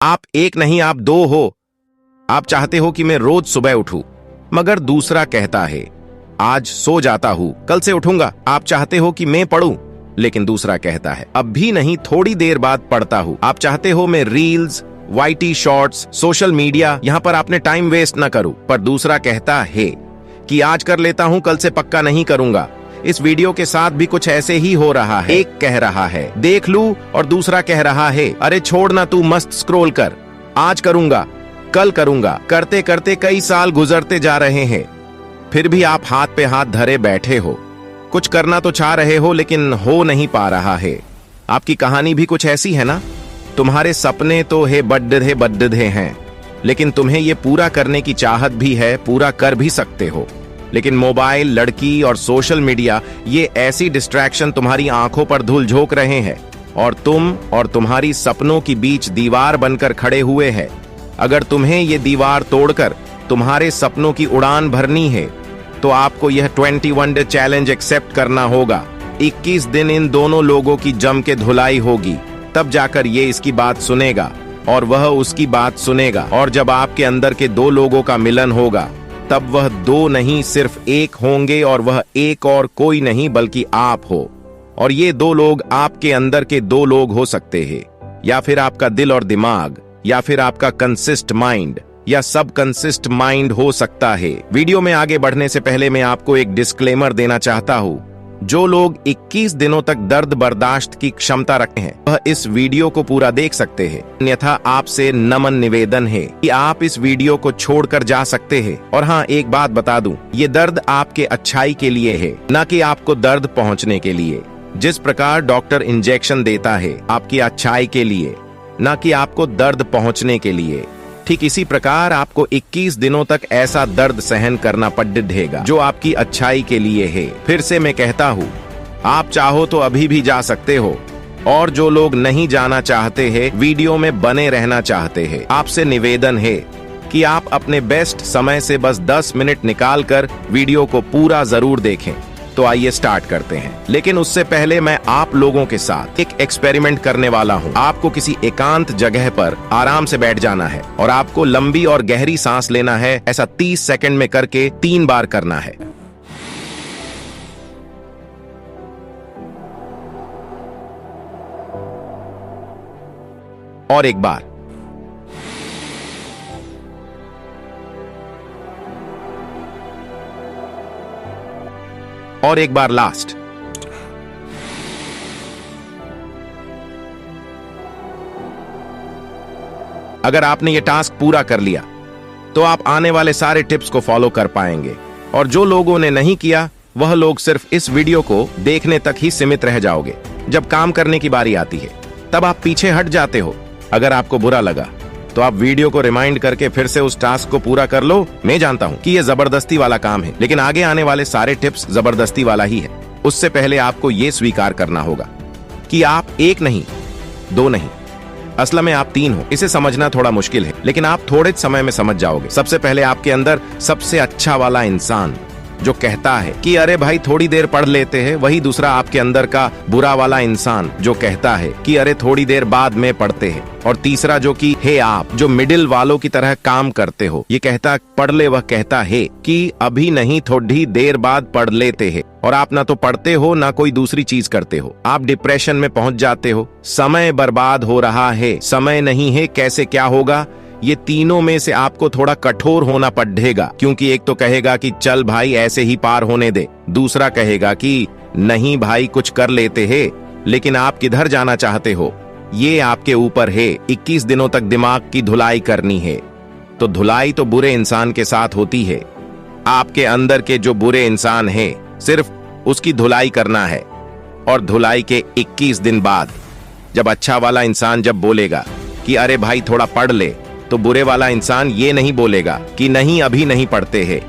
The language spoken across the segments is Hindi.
आप एक नहीं, आप दो हो। आप चाहते हो कि मैं रोज सुबह उठूं, मगर दूसरा कहता है आज सो जाता हूं, कल से उठूंगा। आप चाहते हो कि मैं पढ़ूं, लेकिन दूसरा कहता है अब भी नहीं, थोड़ी देर बाद पढ़ता हूं। आप चाहते हो मैं reels, YT shorts, social media, यहाँ पर आपने टाइम वेस्ट न करूं, पर दूसरा कहता है कि आज कर लेता हूं, कल से पक्का नहीं करूंगा। इस वीडियो के साथ भी कुछ ऐसे ही हो रहा है। एक कह रहा है देख लूं और दूसरा कह रहा है अरे छोड़ ना, तू मस्त स्क्रॉल कर, आज करूंगा, कल करूंगा। करते करते कई साल गुजरते जा रहे हैं, फिर भी आप हाथ पे हाथ धरे बैठे हो। कुछ करना तो चाह रहे हो, लेकिन हो नहीं पा रहा है। आपकी कहानी भी कुछ ऐसी है ना? तुम्हारे सपने तो है बड्डे हैं, लेकिन तुम्हें ये पूरा करने की चाहत भी है, पूरा कर भी सकते हो, लेकिन मोबाइल, लड़की और सोशल मीडिया, ये ऐसी डिस्ट्रैक्शन तुम्हारी आंखों पर धूल झोंक रहे हैं और तुम और तुम्हारी सपनों के बीच दीवार बनकर खड़े हुए हैं। अगर तुम्हें ये दीवार तोड़कर तुम्हारे सपनों की उड़ान भरनी है, तो आपको यह 21 डे चैलेंज एक्सेप्ट करना होगा। 21 दिन इन दोनों लोगों की जम के धुलाई होगी, तब जाकर ये इसकी बात सुनेगा और वह उसकी बात सुनेगा। और जब आपके अंदर के दो लोगों का मिलन होगा, तब वह दो नहीं सिर्फ एक होंगे, और वह एक और कोई नहीं बल्कि आप हो। और ये दो लोग आपके अंदर के दो लोग हो सकते हैं, या फिर आपका दिल और दिमाग, या फिर आपका कंसिस्ट माइंड या सब कंसिस्ट माइंड हो सकता है। वीडियो में आगे बढ़ने से पहले मैं आपको एक डिस्क्लेमर देना चाहता हूँ। जो लोग 21 दिनों तक दर्द बर्दाश्त की क्षमता रखते हैं, वह इस वीडियो को पूरा देख सकते हैं। अन्यथा आपसे नमन निवेदन है कि आप इस वीडियो को छोड़कर जा सकते हैं। और हाँ, एक बात बता दूं, ये दर्द आपके अच्छाई के लिए है, न कि आपको दर्द पहुंचने के लिए। जिस प्रकार डॉक्टर इंजेक्शन देता है आपकी अच्छाई के लिए, न कि आपको दर्द पहुंचने के लिए, ठीक इसी प्रकार आपको 21 दिनों तक ऐसा दर्द सहन करना पड़ेगा जो आपकी अच्छाई के लिए है। फिर से मैं कहता हूँ, आप चाहो तो अभी भी जा सकते हो, और जो लोग नहीं जाना चाहते हैं, वीडियो में बने रहना चाहते हैं, आपसे निवेदन है कि आप अपने बेस्ट समय से बस 10 मिनट निकालकर वीडियो को पूरा जरूर देखें। तो आइए स्टार्ट करते हैं। लेकिन उससे पहले मैं आप लोगों के साथ एक एक्सपेरिमेंट करने वाला हूं। आपको किसी एकांत जगह पर आराम से बैठ जाना है और आपको लंबी और गहरी सांस लेना है। ऐसा 30 सेकंड में करके 3 बार करना है। और एक बार। और एक बार लास्ट। अगर आपने ये टास्क पूरा कर लिया, तो आप आने वाले सारे टिप्स को फॉलो कर पाएंगे। और जो लोगों ने नहीं किया, वह लोग सिर्फ इस वीडियो को देखने तक ही सीमित रह जाओगे। जब काम करने की बारी आती है, तब आप पीछे हट जाते हो। अगर आपको बुरा लगा, तो आप वीडियो को रिमाइंड करके फिर से उस टास्क को पूरा कर लो। मैं जानता हूं कि यह जबरदस्ती वाला काम है, लेकिन आगे आने वाले सारे टिप्स जबरदस्ती वाला ही है। उससे पहले आपको यह स्वीकार करना होगा कि आप एक नहीं, दो नहीं, असल में आप 3 हो। इसे समझना थोड़ा मुश्किल है, लेकिन आप थोड़े समय में समझ जाओगे। सबसे पहले आपके अंदर सबसे अच्छा वाला इंसान जो कहता है कि अरे भाई थोड़ी देर पढ़ लेते हैं, वही दूसरा आपके अंदर का बुरा वाला इंसान जो कहता है कि अरे थोड़ी देर बाद में पढ़ते हैं। और तीसरा जो कि है आप, जो मिडिल वालों की तरह काम करते हो, ये कहता पढ़ ले, वह कहता है कि अभी नहीं, थोड़ी देर बाद पढ़ लेते हैं। और आप ना तो पढ़ते हो, ना कोई दूसरी चीज करते हो। आप डिप्रेशन में पहुंच जाते हो। समय बर्बाद हो रहा है, समय नहीं है, कैसे क्या होगा। ये तीनों में से आपको थोड़ा कठोर होना पड़ेगा, क्योंकि एक तो कहेगा कि चल भाई ऐसे ही पार होने दे, दूसरा कहेगा कि नहीं भाई कुछ कर लेते हैं। लेकिन आप किधर जाना चाहते हो, ये आपके ऊपर है। 21 दिनों तक दिमाग की धुलाई करनी है। तो धुलाई तो बुरे इंसान के साथ होती है। आपके अंदर के जो बुरे इंसान है, सिर्फ उसकी धुलाई करना है। और धुलाई के 21 दिन बाद जब अच्छा वाला इंसान जब बोलेगा कि अरे भाई थोड़ा पढ़ ले, तो बुरे वाला इंसान ये नहीं बोलेगा कि नहीं अभी नहीं पढ़ते हैं,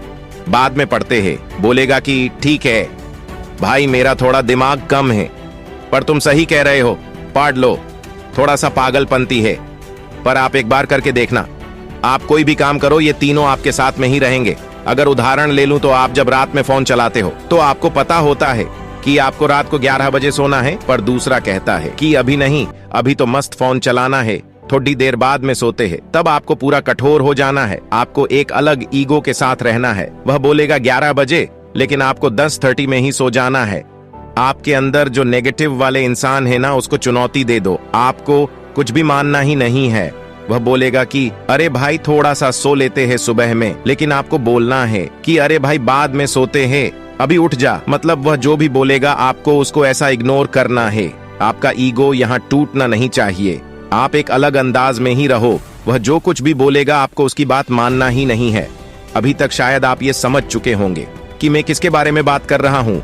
बाद में पढ़ते हैं। बोलेगा कि ठीक है भाई, मेरा थोड़ा दिमाग कम है, पर तुम सही कह रहे हो, पढ़ लो, थोड़ा सा पागलपंती है, पर आप एक बार करके देखना। आप कोई भी काम करो, ये तीनों आपके साथ में ही रहेंगे। अगर उदाहरण ले लूं, तो आप जब रात में फोन चलाते हो, तो आपको पता होता है कि आपको रात को 11 बजे सोना है, पर दूसरा कहता है कि अभी नहीं, अभी तो मस्त फोन चलाना है, थोड़ी देर बाद में सोते हैं, तब आपको पूरा कठोर हो जाना है। आपको एक अलग ईगो के साथ रहना है। वह बोलेगा 11 बजे, लेकिन आपको 10:30 में ही सो जाना है। आपके अंदर जो नेगेटिव वाले इंसान है ना, उसको चुनौती दे दो। आपको कुछ भी मानना ही नहीं है। वह बोलेगा कि अरे भाई थोड़ा सा सो लेते हैं सुबह में, लेकिन आपको बोलना है कि अरे भाई बाद में सोते हैं, अभी उठ जा। मतलब वह जो भी बोलेगा आपको उसको ऐसा इग्नोर करना है। आपका ईगो यहाँ टूटना नहीं चाहिए। आप एक अलग अंदाज में ही रहो। वह जो कुछ भी बोलेगा आपको उसकी बात मानना ही नहीं है। अभी तक शायद आप ये समझ चुके होंगे कि मैं किसके बारे में बात कर रहा हूँ।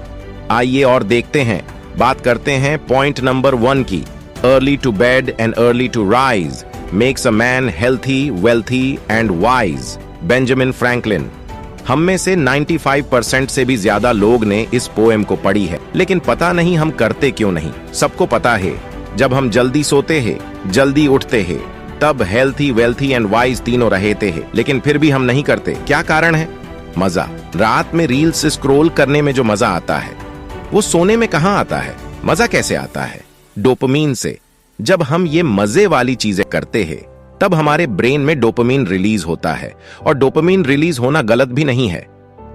आइए और देखते हैं। बात करते हैं पॉइंट नंबर 1 की। Early to bed and early to rise makes a man healthy, wealthy and wise. Benjamin Franklin. हम में से 95% से भी ज्यादा लोग ने इस पोएम को पढ़ी है, लेकिन पता नहीं हम करते क्यों नहीं। सबको पता है जब हम जल्दी सोते हैं, जल्दी उठते हैं, तब हेल्थी, वेल्थी एंड वाइज तीनों रहते हैं, लेकिन फिर भी हम नहीं करते। क्या कारण है? मजा। रात में रील्स स्क्रॉल करने में जो मजा आता है वो सोने में कहाँ आता है? मजा कैसे आता है? डोपामीन से। जब हम ये मजे वाली चीजें करते हैं तब हमारे ब्रेन में डोपामीन रिलीज होता है। और डोपामीन रिलीज होना गलत भी नहीं है।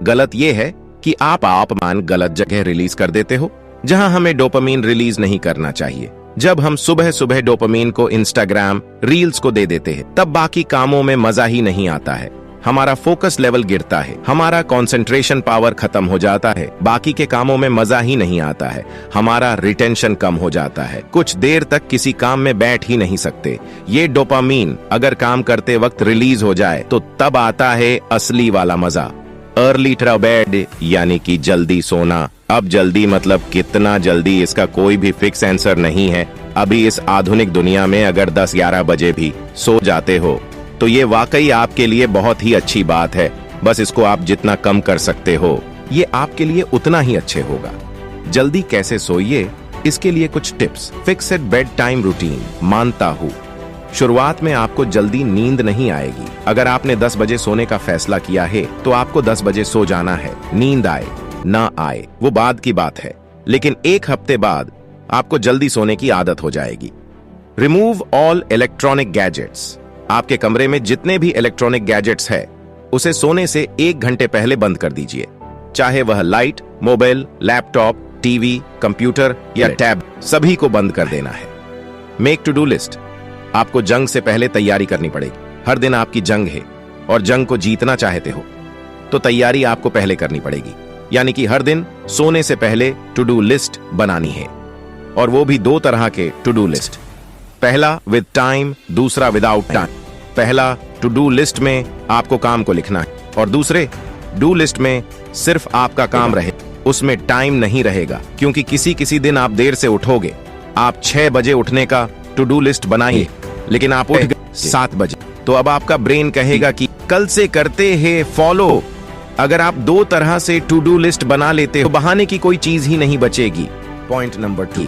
गलत ये है कि आप मान गलत जगह रिलीज कर देते हो, जहां हमें डोपामीन रिलीज नहीं करना चाहिए। जब हम सुबह सुबह डोपामीन को इंस्टाग्राम रील्स को दे देते हैं, तब बाकी कामों में मजा ही नहीं आता है। हमारा फोकस लेवल गिरता है, हमारा कंसंट्रेशन पावर खत्म हो जाता है, बाकी के कामों में मजा ही नहीं आता है, हमारा रिटेंशन कम हो जाता है, कुछ देर तक किसी काम में बैठ ही नहीं सकते। ये डोपामीन अगर काम करते वक्त रिलीज हो जाए तो तब आता है असली वाला मजा। अर्ली टू बेड यानी कि जल्दी सोना। अब जल्दी मतलब कितना जल्दी, इसका कोई भी फिक्स आंसर नहीं है। अभी इस आधुनिक दुनिया में अगर 10-11 बजे भी सो जाते हो तो ये वाकई आपके लिए बहुत ही अच्छी बात है। बस इसको आप जितना कम कर सकते हो ये आपके लिए उतना ही अच्छे होगा। जल्दी कैसे सोइए, इसके लिए कुछ tips. Fixed bed time routine. मानता हूँ शुरुआत में आपको जल्दी नींद नहीं आएगी। अगर आपने 10 बजे सोने का फैसला किया है तो आपको 10 बजे सो जाना है। नींद आए ना आए वो बाद की बात है, लेकिन एक हफ्ते बाद आपको जल्दी सोने की आदत हो जाएगी। Remove all electronic gadgets. आपके कमरे में जितने भी इलेक्ट्रॉनिक गैजेट्स है उसे सोने से 1 घंटे पहले बंद कर दीजिए। चाहे वह light, mobile, laptop, TV, computer या टैब, सभी को बंद कर देना है। Make to do list. आपको जंग से पहले तैयारी करनी पड़ेगी। हर दिन आपकी जंग है और जंग को जीतना चाहते हो तो तैयारी आपको पहले करनी पड़ेगी। यानी कि हर दिन सोने से पहले टू डू लिस्ट बनानी है, और वो भी 2 तरह के टू डू लिस्ट। पहला विद टाइम, दूसरा विदाउट टाइम। पहला टू डू लिस्ट में आपको काम को लिखना है, और दूसरे डू लिस्ट में सिर्फ आपका काम रहे, उसमें टाइम नहीं रहेगा। क्योंकि किसी दिन आप देर से उठोगे। आप 6 बजे उठने का टू डू लिस्ट बनाइए, लेकिन आप उठ गए 7 बजे, तो अब आपका ब्रेन कहेगा कि कल से करते हैं फॉलो। अगर आप 2 तरह से टू डू लिस्ट बना लेते हो, बहाने की कोई चीज ही नहीं बचेगी। Point number 2।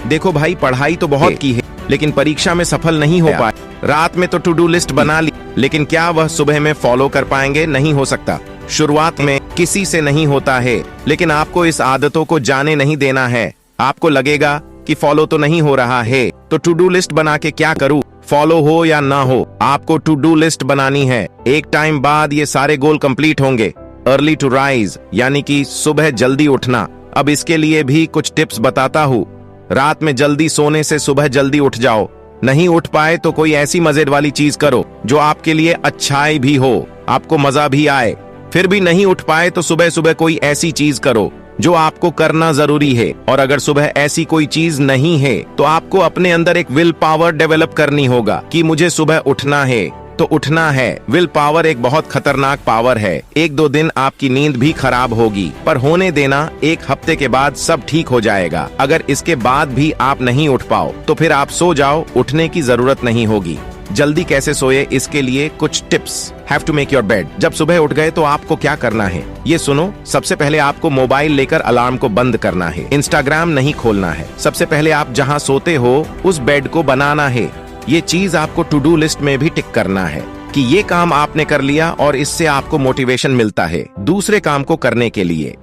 देखो भाई, पढ़ाई तो बहुत की है, लेकिन परीक्षा में सफल नहीं हो पाए। रात में तो टू डू लिस्ट बना ली, लेकिन क्या वह सुबह में फॉलो कर पाएंगे? नहीं हो सकता। शुरुआत में किसी से नहीं होता है, लेकिन आपको इस आदतों को जाने नहीं देना है। आपको लगेगा कि फॉलो तो नहीं हो रहा है, तो टू डू लिस्ट बना के क्या करूं? फॉलो हो या ना हो, आपको टू डू लिस्ट बनानी है। एक टाइम बाद ये सारे गोल कंप्लीट होंगे। अर्ली टू राइज यानी कि सुबह जल्दी उठना। अब इसके लिए भी कुछ टिप्स बताता हूँ। रात में जल्दी सोने से सुबह जल्दी उठ जाओ। नहीं उठ पाए तो कोई ऐसी मजेदार वाली चीज करो जो आपके लिए अच्छाई भी हो, आपको मजा भी आए। फिर भी नहीं उठ पाए तो सुबह सुबह कोई ऐसी चीज करो जो आपको करना जरूरी है। और अगर सुबह ऐसी कोई चीज नहीं है तो आपको अपने अंदर एक विल पावर डेवलप करनी होगा कि मुझे सुबह उठना है तो उठना है। विल पावर एक बहुत खतरनाक पावर है। 1-2 दिन आपकी नींद भी खराब होगी, पर होने देना, 1 हफ्ते के बाद सब ठीक हो जाएगा। अगर इसके बाद भी आप नहीं उठ पाओ तो फिर आप सो जाओ, उठने की जरूरत नहीं होगी। जल्दी कैसे सोए, इसके लिए कुछ tips. Have to make your bed. जब सुबह उठ गए तो आपको क्या करना है ये सुनो। सबसे पहले आपको मोबाइल लेकर अलार्म को बंद करना है। इंस्टाग्राम नहीं खोलना है। सबसे पहले आप जहाँ सोते हो उस बेड को बनाना है। ये चीज आपको टू डू लिस्ट में भी टिक करना है कि ये काम आपने कर लिया, और इससे आपको मोटिवेशन मिलता है दूसरे काम को करने के लिए।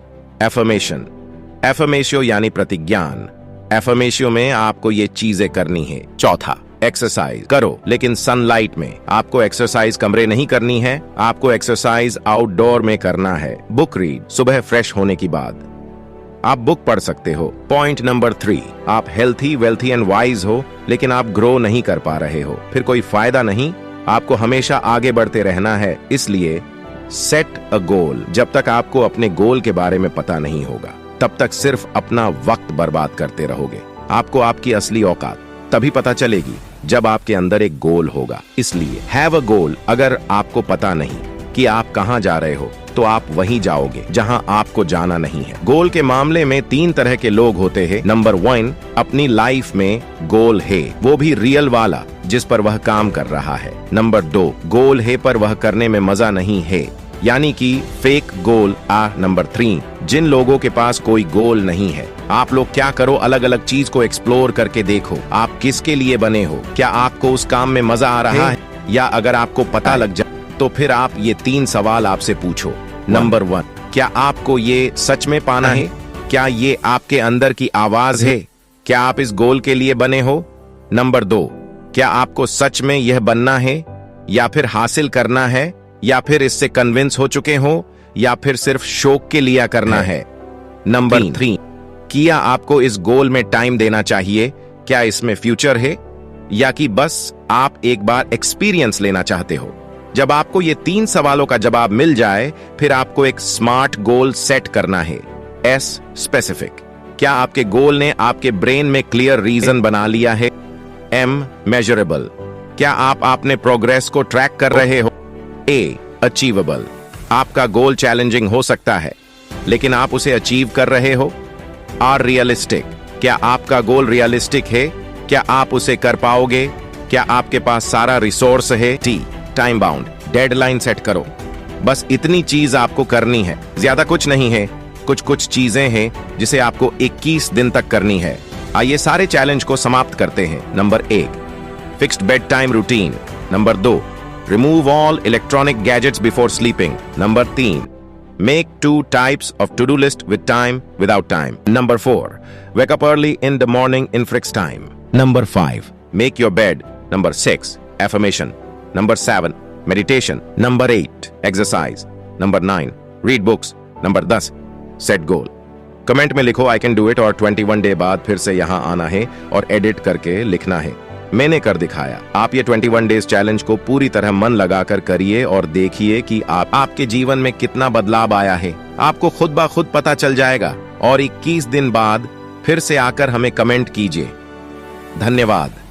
एफर्मेशन। एफर्मेशियो यानी प्रतिज्ञान। एफर्मेशियो में आपको ये चीजें करनी है। चौथा, एक्सरसाइज करो, लेकिन सनलाइट में। आपको एक्सरसाइज कमरे नहीं करनी है, आपको एक्सरसाइज आउटडोर में करना है। बुक रीड, सुबह फ्रेश होने की बाद आप बुक पढ़ सकते हो। पॉइंट नंबर 3, आप हेल्थी, वेल्थी एंड वाइज हो, लेकिन आप ग्रो नहीं कर पा रहे हो, फिर कोई फायदा नहीं। आपको हमेशा आगे बढ़ते रहना है, इसलिए सेट अ गोल। जब तक आपको अपने गोल के बारे में पता नहीं होगा, तब तक सिर्फ अपना वक्त बर्बाद करते रहोगे। आपको आपकी असली औकात तभी पता चलेगी जब आपके अंदर एक गोल होगा। इसलिए हैव अ गोल। अगर आपको पता नहीं कि आप कहां जा रहे हो, तो आप वहीं जाओगे जहां आपको जाना नहीं है। गोल के मामले में 3 तरह के लोग होते हैं। नंबर 1, अपनी लाइफ में गोल है, वो भी रियल वाला, जिस पर वह काम कर रहा है। नंबर 2, गोल है पर वह करने में मजा नहीं है, यानी कि फेक गोल। नंबर 3, जिन लोगों के पास कोई गोल नहीं है। आप लोग क्या करो, अलग अलग चीज को एक्सप्लोर करके देखो, आप किसके लिए बने हो, क्या आपको उस काम में मजा आ रहा है, या अगर आपको पता लग जाए तो फिर आप ये 3 सवाल आपसे पूछो। नंबर 1, क्या आपको ये सच में पाना है? क्या ये आपके अंदर की आवाज है? क्या आप इस गोल के लिए बने हो? नंबर 2, क्या आपको सच में यह बनना है, या फिर हासिल करना है, या फिर इससे कन्विंस हो चुके हो, या फिर सिर्फ शौक के लिए करना है? नंबर 3, क्या आपको इस गोल में टाइम देना चाहिए? क्या इसमें फ्यूचर है, या कि बस आप एक बार एक्सपीरियंस लेना चाहते हो? जब आपको ये 3 सवालों का जवाब मिल जाए, फिर आपको एक स्मार्ट गोल सेट करना है। S, स्पेसिफिक, क्या आपके गोल ने आपके ब्रेन में क्लियर रीजन बना लिया है? M, मेजरेबल, क्या आप अपने प्रोग्रेस को ट्रैक कर रहे हो? A, अचीवेबल, आपका गोल चैलेंजिंग हो सकता है, लेकिन आप उसे अचीव कर रहे हो? R, रियलिस्टिक, क्या आपका गोल रियलिस्टिक है? क्या आप उसे कर पाओगे? क्या आपके पास सारा रिसोर्स है? T, time bound, deadline set करो। बस इतनी चीज आपको करनी है, ज्यादा कुछ नहीं है। कुछ चीजें हैं जिसे आपको 21 दिन तक करनी है। आइए सारे चैलेंज को समाप्त करते हैं। Number 1, fixed bed time routine. Number 2, remove all electronic gadgets before sleeping. Number 3, make 2 types of to do list with time, without time. Number 4, wake up early in the morning in fixed time. Number 5, make your bed. Number 6, affirmation. Number 7, meditation. Number 8, exercise. Number 9, read books. Number 10, set goal. Comment में लिखो I can do it और 21 डे बाद फिर से यहाँ आना है और एडिट करके लिखना है, मैंने कर दिखाया। आप ये 21 डेज चैलेंज को पूरी तरह मन लगाकर करिए और देखिए कि आपके जीवन में कितना बदलाव आया है। आपको खुद ब खुद पता चल जाएगा। और 21 दिन बाद फिर से आकर हमें कमेंट कीजिए। धन्यवाद।